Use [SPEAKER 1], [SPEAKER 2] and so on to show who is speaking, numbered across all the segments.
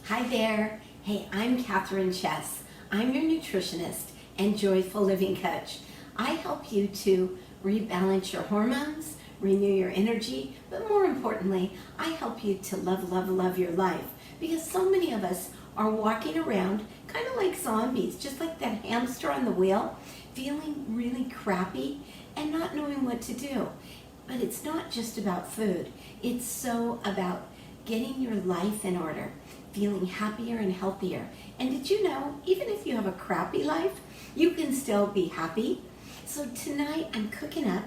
[SPEAKER 1] Hi there. Hey, I'm Catherine Chess. I'm your nutritionist and joyful living coach. I help you to rebalance your hormones, renew your energy, but more importantly, I help you to love your life, because so many of us are walking around kind of like zombies, just like that hamster on the wheel, feeling really crappy and not knowing what to do. But it's not just about food. It's so about getting your life in order, feeling happier and healthier. And did you know, even if you have a crappy life, you can still be happy? So tonight I'm cooking up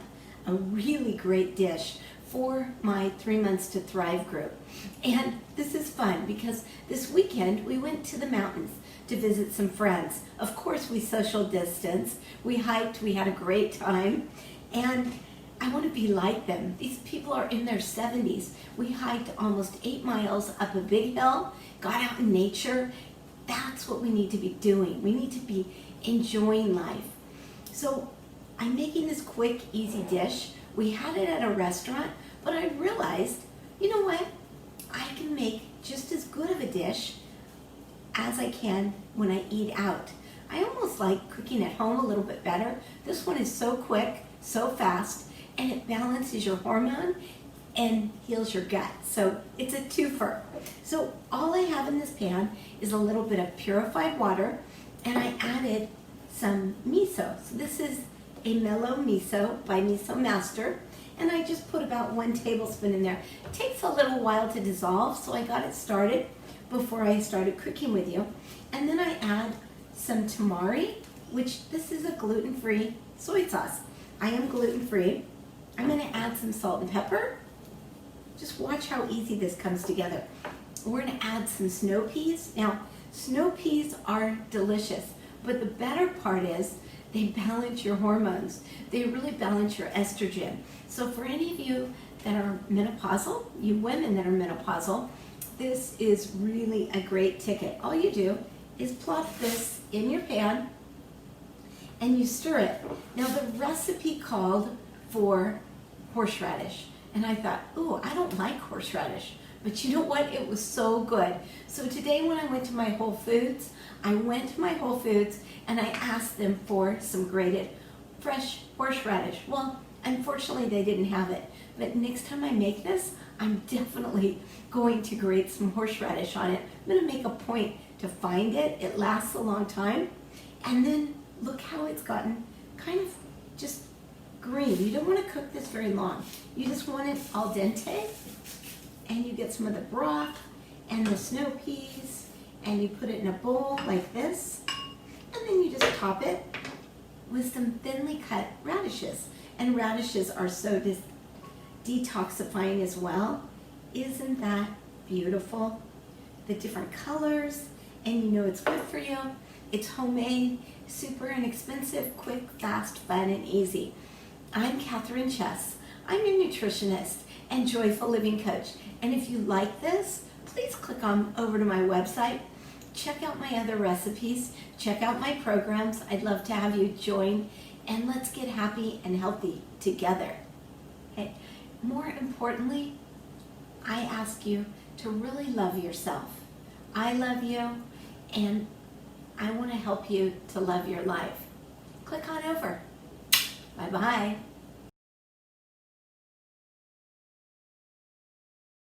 [SPEAKER 1] a really great dish for my 3 Months to Thrive group. And this is fun because this weekend we went to the mountains to visit some friends. Of course, we social distanced, we hiked, we had a great time, and I want to be like them. These people are in their 70s. We hiked almost 8 miles up a big hill, got out in nature. That's what we need to be doing. We need to be enjoying life. So I'm making this quick, easy dish. We had it at a restaurant, but I realized, you know what? I can make just as good of a dish as I can when I eat out. I almost like cooking at home a little bit better. This one is so quick, so fast, and it balances your hormone and heals your gut. So it's a twofer. So all I have in this pan is a little bit of purified water, and I added some miso. So this is a mellow miso by Miso Master, and I just put about 1 tablespoon in there. It takes a little while to dissolve, so I got it started before I started cooking with you. And then I add some tamari, which this is a gluten-free soy sauce. I am gluten-free. I'm going to add some salt and pepper. Just watch how easy this comes together. We're going to add some snow peas. Now, snow peas are delicious, but the better part is they balance your hormones. They really balance your estrogen. So for any of you that are menopausal, you women that are menopausal, this is really a great ticket. All you do is plop this in your pan and you stir it. Now the recipe called for horseradish, and I thought, ooh, I don't like horseradish, but you know what, it was so good. So today when I went to my Whole Foods, and I asked them for some grated fresh horseradish. Well, unfortunately they didn't have it, but next time I make this, I'm definitely going to grate some horseradish on it. I'm going to make a point to find it. It lasts a long time. And then look how it's gotten kind of just green. You don't want to cook this very long. You just want it al dente, and you get some of the broth and the snow peas, and you put it in a bowl like this, and then you just top it with some thinly cut radishes. And radishes are so detoxifying as well. Isn't that beautiful? The different colors, and you know it's good for you. It's homemade, super inexpensive, quick, fast, fun, and easy. I'm Catherine Chess. I'm your nutritionist and joyful living coach. And if you like this, please click on over to my website. Check out my other recipes. Check out my programs. I'd love to have you join, and let's get happy and healthy together. Okay. More importantly, I ask you to really love yourself. I love you, and I want to help you to love your life. Click on over. Bye-bye.